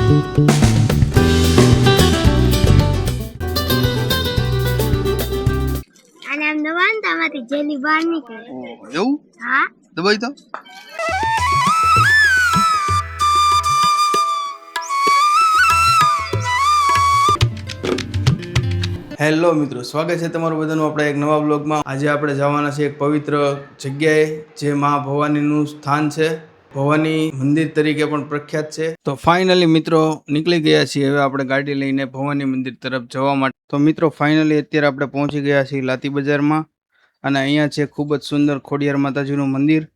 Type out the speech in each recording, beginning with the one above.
અને આમ દબાણ તમારી જેલી બહાર નીકળે. એવું? હા, દબાઈ તો. હેલો મિત્રો, સ્વાગત છે તમારું બધાનું આપણા એક નવા બ્લોગમાં. આજે આપણે જવાના છે એક પવિત્ર જગ્યાએ જે મા ભવાનીનું સ્થાન છે, ભવાની મંદિર તરીકે પણ પ્રખ્યાત છે. તો ફાઇનલી મિત્રો નીકળી ગયા છીએ હવે આપણે ગાડી લઈને ભવાની મંદિર તરફ જવા માટે. તો મિત્રો ફાઇનલી અત્યારે આપણે પહોંચી ગયા છીએ લાતી બજારમાં અને અહીંયા છે ખૂબ જ સુંદર ખોડિયાર માતાજીનું મંદિર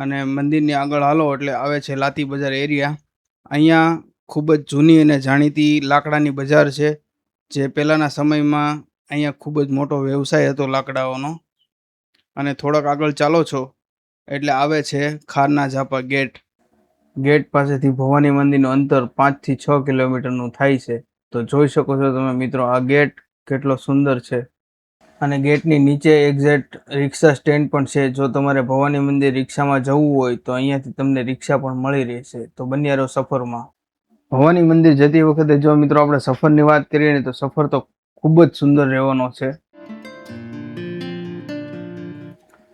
અને મંદિરની આગળ હાલો એટલે આવે છે લાતી બજાર એરિયા. અહીંયા ખૂબ જ જૂની અને જાણીતી લાકડાની બજાર છે જે પહેલાંના સમયમાં અહીંયા ખૂબ જ મોટો વ્યવસાય હતો લાકડાઓનો. અને થોડાક આગળ ચાલો છો એટલે આવે છે ખારના ઝાપા ગેટ. ગેટ પાસેથી ભવાની મંદિરનું અંતર 5 થી 6 કિલોમીટરનું થાય છે. તો જોઈ શકો છો તમે મિત્રો આ ગેટ કેટલો સુંદર છે. અને ગેટની નીચે એક્ઝેક્ટ રિક્ષા સ્ટેન્ડ પણ છે. જો તમારે ભવાની મંદિર રિક્ષામાં જવું હોય તો અહીંયાથી તમને રિક્ષા પણ મળી રહેશે. તો બન્યા રહો સફરમાં. ભવાની મંદિર જતી વખતે જો મિત્રો આપણે સફરની વાત કરીએ ને તો સફર તો ખૂબ જ સુંદર રહેવાનો છે.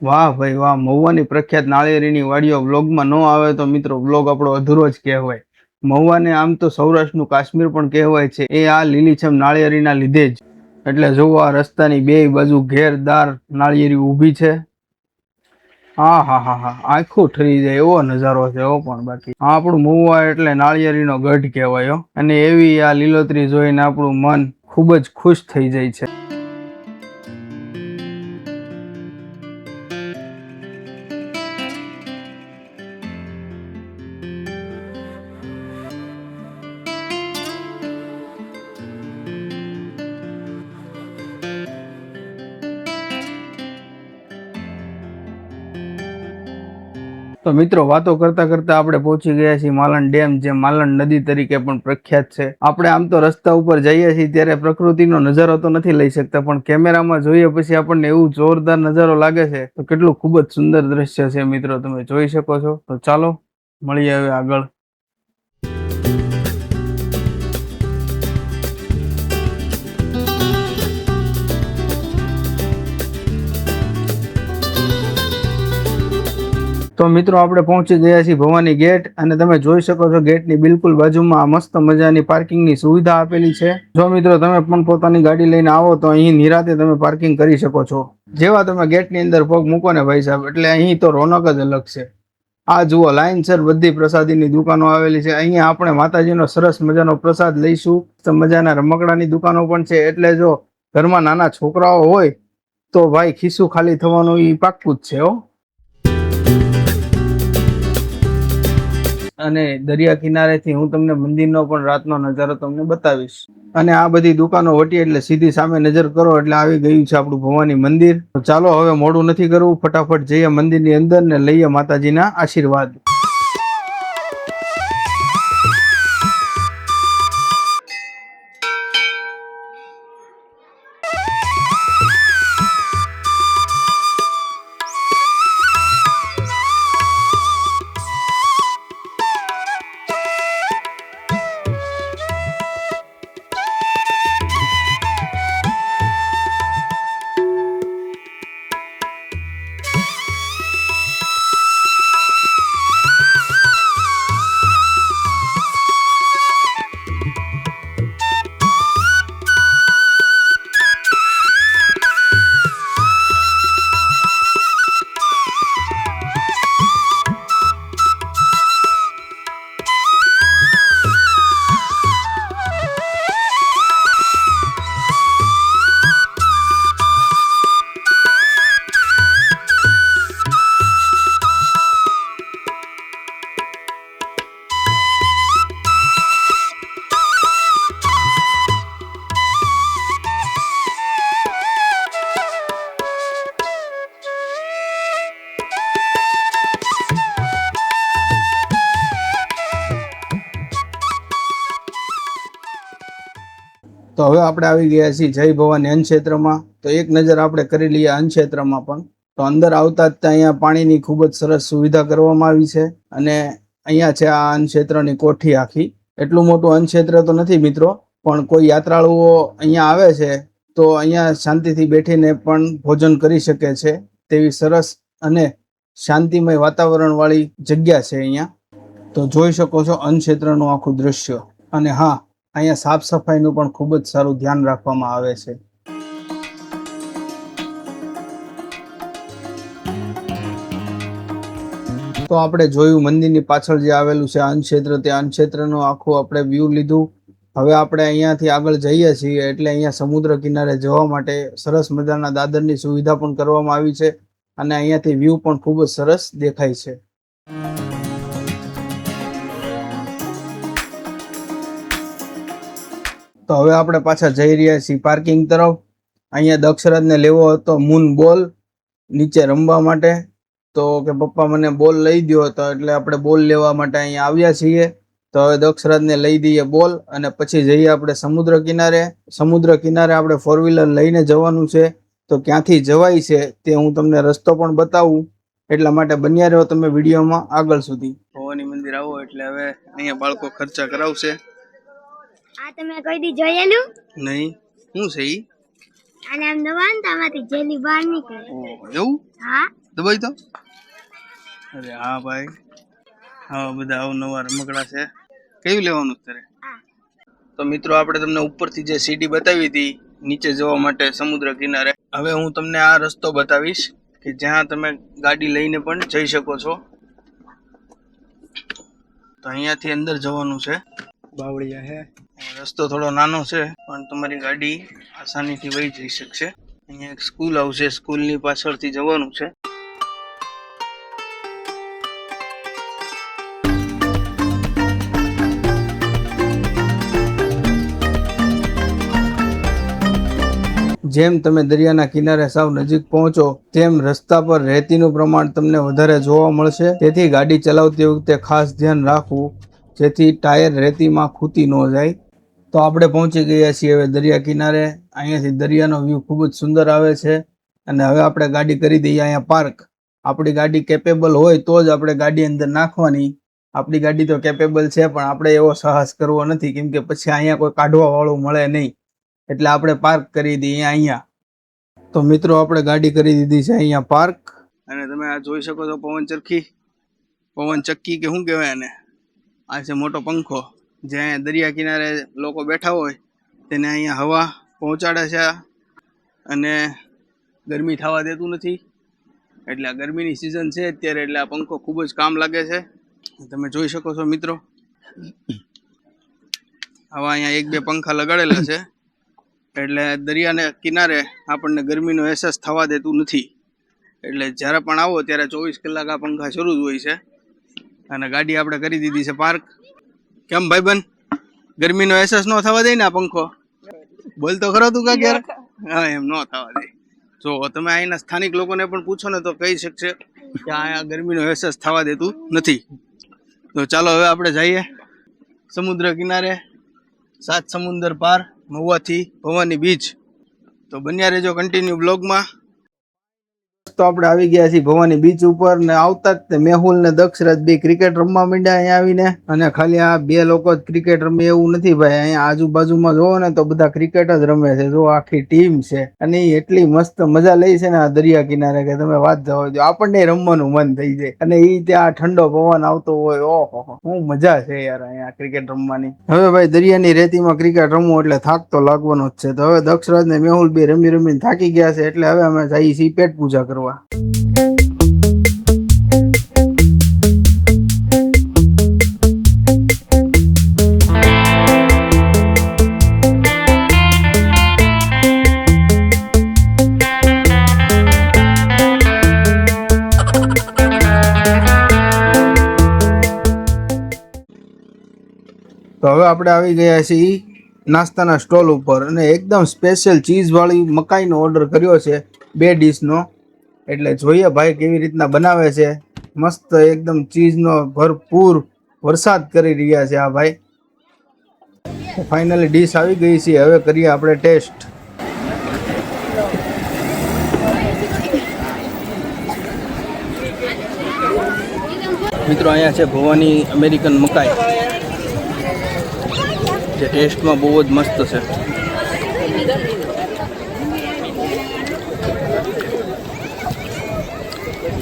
વાહ ભાઈ વાહ, મહુવાની પ્રખ્યાત નાળિયેરીની વાડીઓ વ્લોગમાં ન આવે તો મિત્રો વ્લોગ આપણો અધૂરો જ કહેવાય. મહુવાને આમ તો સૌરાષ્ટ્રનું કાશ્મીર પણ કહેવાય છે એ આ લીલીછમ નાળિયેરીના લીધે જ. એટલે જોવો આ રસ્તાની બે બાજુ ઘેરદાર નાળિયેરી ઊભી છે. હા હા હા હા, આખું ઠરી જાય એવો નજારો છે એવો. પણ બાકી આપણું મહુવા એટલે નાળિયેરીનો ગઢ કહેવાય. અને એવી આ લીલોતરી જોઈને આપણું મન ખૂબ જ ખુશ થઈ જાય છે. તો મિત્રો વાતો કરતા કરતા આપણે પહોંચી ગયા છીએ માલણ ડેમ, જે માલણ નદી તરીકે પણ પ્રખ્યાત છે. આપણે આમ તો રસ્તા ઉપર જઈએ છીએ ત્યારે પ્રકૃતિનો નજારો તો નથી લઈ શકતા, પણ કેમેરામાં જોઈએ પછી આપણને એવું જોરદાર નજારો લાગે છે. તો કેટલું ખૂબ જ સુંદર દ્રશ્ય છે મિત્રો, તમે જોઈ શકો છો. તો ચાલો મળીએ હવે આગળ. તો મિત્રો આપણે પહોંચી ગયા છીએ ભવાની ગેટ અને તમે જોઈ શકો છો ગેટની બિલકુલ બાજુમાં આ મસ્ત મજાની પાર્કિંગની સુવિધા આપેલી છે. જો મિત્રો તમે પણ પોતાની ગાડી લઈને આવો તો અહીં નિરાતે તમે પાર્કિંગ કરી શકો છો. જેવા તમે ગેટની અંદર પગ મૂકો ને ભાઈ સાહેબ એટલે અહીં તો રોનક જ અલગ છે. આ જુઓ લાઈનસર બધી પ્રસાદીની દુકાનો આવેલી છે. અહીંયા આપણે માતાજીનો સરસ મજાનો પ્રસાદ લઈશું. મજાના રમકડાની દુકાનો પણ છે. એટલે જો ઘરમાં નાના છોકરાઓ હોય તો ભાઈ ખિસ્સું ખાલી થવાનું એ પાક્કું જ છે હો. અને દરિયા કિનારેથી હું તમને મંદિરનો પણ રાતનો નજારો તમને બતાવીશ. અને આ બધી દુકાનો વટી એટલે સીધી સામે નજર કરો એટલે આવી ગયું છે આપણું ભવાની મંદિર. તો ચાલો હવે મોડું નથી કરવું, ફટાફટ જઈએ મંદિરની અંદર ને લઈએ માતાજીના આશીર્વાદ. તો હવે આપણે આવી ગયા છીએ જય ભવાની અન્નક્ષેત્રમાં. તો એક નજર આપણે કરી લઈએ અન્નક્ષેત્રમાં પણ. તો અંદર આવતા જ અહીંયા પાણીની ખૂબ જ સરસ સુવિધા કરવામાં આવી છે. અને અહીંયા છે આ અન્નક્ષેત્રની કોઠી આખી. એટલું મોટું અન્નક્ષેત્ર તો નથી મિત્રો, પણ કોઈ યાત્રાળુઓ અહીંયા આવે છે તો અહીંયા શાંતિથી બેઠીને પણ ભોજન કરી શકે છે તેવી સરસ અને શાંતિમય વાતાવરણ વાળી જગ્યા છે અહીંયા. તો જોઈ શકો છો અન્નક્ષેત્રનું આખું દૃશ્ય. અને હા, અહીંયા સાફ સફાઈનું પણ ખૂબ જ સારું ધ્યાન રાખવામાં આવે છે. તો આપણે જોયું મંદિરની પાછળ જે આવેલું છે અન્નક્ષેત્ર, તે અન્નક્ષેત્રનું આખું આપણે વ્યૂ લીધું. હવે આપણે અહીંયાથી આગળ જઈએ છીએ એટલે અહીંયા સમુદ્ર કિનારે જવા માટે સરસ મજાના દાદરની સુવિધા પણ કરવામાં આવી છે અને અહીંયાથી વ્યૂ પણ ખૂબ જ સરસ દેખાય છે. તો હવે આપણે પાછા જઈ રહ્યા છીએ પાર્કિંગ તરફ. અહીંયા દક્ષરાજને લેવો હતો મૂન બોલ નીચે રમવા માટે, તો કે પપ્પા મને બોલ લઈ દો, તો એટલે આપણે બોલ લેવા માટે અહીંયા આવ્યા છીએ. તો હવે દક્ષરાજને લઈ દઈએ બોલ અને પછી જઈએ આપણે સમુદ્ર કિનારે. સમુદ્ર કિનારે આપણે 4-વ્હીલર લઈને જવાનું છે, તો ક્યાંથી જવાય છે તે હું તમને રસ્તો પણ બતાવું, એટલા માટે બન્યા રહ્યો તમે વિડીયોમાં આગળ સુધી. ભવાની મંદિર આવો એટલે હવે અહીંયા બાળકો ખર્ચા કરાવશે. આ તમે કોઈ દી જોયેલું નહીં, શું છે ઈ? અને આમ દબાણ તમારી જેલી બહાર નીકળે. એવું? હા, દબાઈ તો. અરે હા ભાઈ, હા બધા અવનવા રમકડા છે. કયું લેવાનું તારે? તો મિત્રો આપણે તમને ઉપરથી જે સીડી બતાવી હતી નીચે જવા માટે સમુદ્ર કિનારે, હવે હું તમને આ રસ્તો બતાવીશ કે જ્યાં તમે ગાડી લઈને પણ જઈ શકો છો. તો અહીંયાથી અંદર જવાનું છે. બાવળિયા છે. રસ્તો થોડો નાનો છે પણ તમારી ગાડી આસાનીથી વહી જઈ શકશે. અહીંયા એક સ્કૂલ આવશે, સ્કૂલની પાછળથી જવાનું છે. જેમ તમે દરિયાના કિનારે સાવ નજીક પહોંચો તેમ રસ્તા પર રેતીનું પ્રમાણ તમને વધારે જોવા મળશે, તેથી ગાડી ચલાવતી વખતે ખાસ ધ્યાન રાખવું જેથી ટાયર રેતીમાં ખૂતી ન જાય. તો આપણે પહોંચી ગયા છીએ હવે દરિયા કિનારે. અહીંયાથી દરિયાનો વ્યૂ ખૂબ જ સુંદર આવે છે અને હવે આપણે ગાડી કરી દઈએ અહીંયા પાર્ક. આપણી ગાડી કેપેબલ હોય તો જ આપણે ગાડી અંદર નાખવાની. આપણી ગાડી તો કેપેબલ છે પણ આપણે એવો સાહસ કરવો નથી, કેમ કે પછી અહીંયા કોઈ કાઢવા વાળું મળે નહીં, એટલે આપણે પાર્ક કરી દઈએ અહીંયા. તો મિત્રો આપણે ગાડી કરી દીધી છે અહીંયા પાર્ક. અને તમે આ જોઈ શકો છો પવન ચક્કી કે શું કહેવાય એને, આ છે મોટો પંખો જે અહીંયા દરિયા કિનારે લોકો બેઠા હોય તેને અહીંયા હવા પહોંચાડે છે અને ગરમી થવા દેતું નથી. એટલે આ ગરમીની સિઝન છે અત્યારે, એટલે આ પંખો ખૂબ જ કામ લાગે છે. તમે જોઈ શકો છો મિત્રો, આવા અહીંયા 1-2 પંખા લગાડેલા છે એટલે દરિયાના કિનારે આપણને ગરમીનો અહેસાસ થવા દેતું નથી. એટલે જ્યારે પણ આવો ત્યારે 24 કલાક આ પંખા શરૂ જ હોય છે. અને ગાડી આપણે કરી દીધી છે પાર્ક. કેમ ભાઈબંધ, ગરમીનો અહેસાસ ન થવા દે ને આ પંખો? બોલતો ખરો તું કા ક્યારે? હા, એમ ન થવા દે. જો તમે અહીંના સ્થાનિક લોકોને પણ પૂછો ને તો કહી શકશે કે અહીંયા ગરમીનો અહેસાસ થવા દેતું નથી. તો ચાલો હવે આપણે જઈએ સમુદ્ર કિનારે, 7 સમુદ્ર પાર, મહુવાથી ભવાની બીચ. તો બન્યા રહેજો કન્ટિન્યુ બ્લોગમાં. તો આપણે આવી ગયા છીએ ભવાની બીચ ઉપર ને આવતા જ મેહુલ ને દક્ષરાજ બે ક્રિકેટ રમવા માંડ્યા અહીંયા આવીને. અને ખાલી આ 2 લોકો જ ક્રિકેટ રમે એવું નથી ભાઈ, અહીંયા આજુબાજુમાં જોવો ને તો બધા ક્રિકેટ જ રમે છે. જો આખી ટીમ છે અને એટલી મસ્ત મજા લઈ છે ને આ દરિયા કિનારે કે તમે વાત જવા દો, આપણને રમવાનું મન થઈ જાય. અને એ ત્યાં ઠંડો પવન આવતો હોય, ઓહો શું મજા છે યાર અહીંયા ક્રિકેટ રમવાની. હવે ભાઈ દરિયાની રેતીમાં ક્રિકેટ રમવું એટલે થાક તો લાગવાનો જ છે. તો હવે દક્ષરાજ ને મેહુલ બે રમી રમીને થાકી ગયા છે એટલે હવે અમે જઈએ છીએ પેટ પૂજા કરવા. તો હવે આપણે આવી ગયા છીએ નાસ્તાના સ્ટોલ ઉપર અને એકદમ સ્પેશિયલ ચીઝ વાળી મકાઈનો ઓર્ડર કર્યો છે 2 ડીશનો. એટલે જોઈએ ભાઈ કેવી રીતના બનાવે છે. મસ્ત એકદમ ચીઝનો ભરપૂર વરસાદ કરી રહ્યા છે આ ભાઈ. ફાઇનલી ડીશ આવી ગઈ છે, હવે કરીએ આપણે ટેસ્ટ. મિત્રો અહીંયા છે ભવાની અમેરિકન મકાઈ. જે ટેસ્ટમાં બહુ જ મસ્ત છે.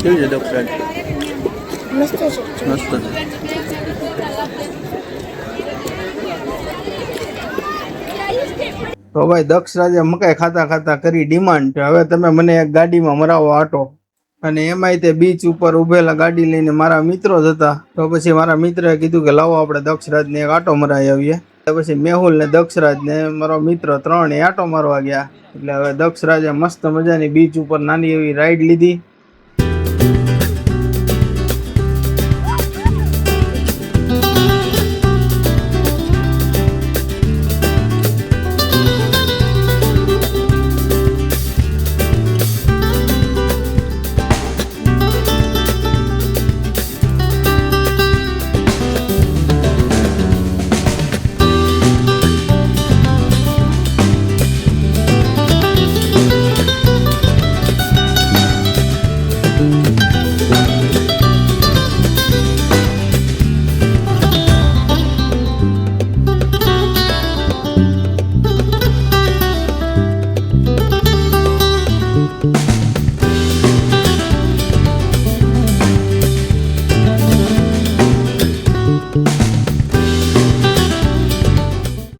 કેવું છે દક્ષરાજ? મસ્ત છે. મસ્ત છે. તો ભાઈ દક્ષરાજે મકાઈ ખાતા ખાતા કરી ડિમાન્ડ, હવે તમે મને એક ગાડીમાં મરાવો આટો. અને એમાંય તે બીચ ઉપર ઉભેલા ગાડી લઈને મારા મિત્રો જ હતા. તો પછી મારા મિત્રએ કીધું કે લાવો આપણે દક્ષરાજને એક આટો મરાવી આવીએ. પછી મેહુલ ને દક્ષરાજ ને મારો મિત્ર 3 આટો મારવા ગયા. એટલે હવે દક્ષરાજે મસ્ત મજાની બીચ ઉપર નાની એવી રાઈડ લીધી.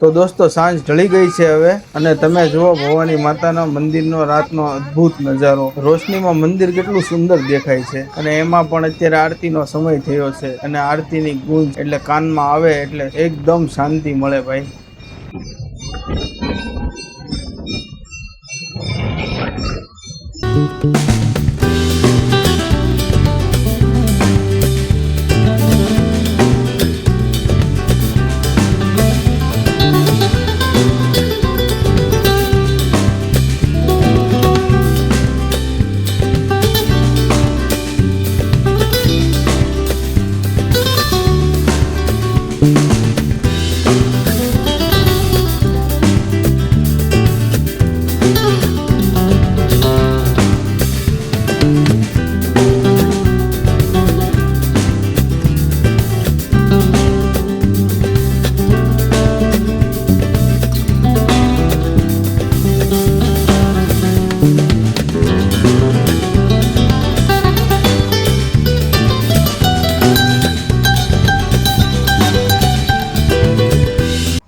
તો દોસ્તો સાંજ ઢળી ગઈ છે હવે, અને તમે જુઓ ભવાની માતાના મંદિરનો રાતનો અદ્ભુત નજારો. રોશનીમાં મંદિર કેટલું સુંદર દેખાય છે, અને એમાં પણ અત્યારે આરતીનો સમય થયો છે, અને આરતીની ગૂંજ એટલે કાનમાં આવે એટલે એકદમ શાંતિ મળે ભાઈ.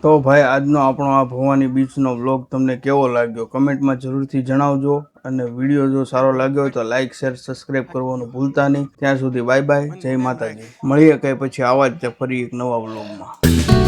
તો ભાઈ આજનો આપણો આ ભવાની બીચનો વ્લોગ તમને કેવો લાગ્યો કમેન્ટમાં જરૂરથી જણાવજો. અને વિડીયો જો સારો લાગ્યો હોય તો લાઇક શેર સબસ્ક્રાઈબ કરવાનું ભૂલતા નહીં. ત્યાં સુધી બાય બાય, જય માતાજી. મળીએ કંઈ પછી આવા જ ફરી એક નવા વ્લોગમાં.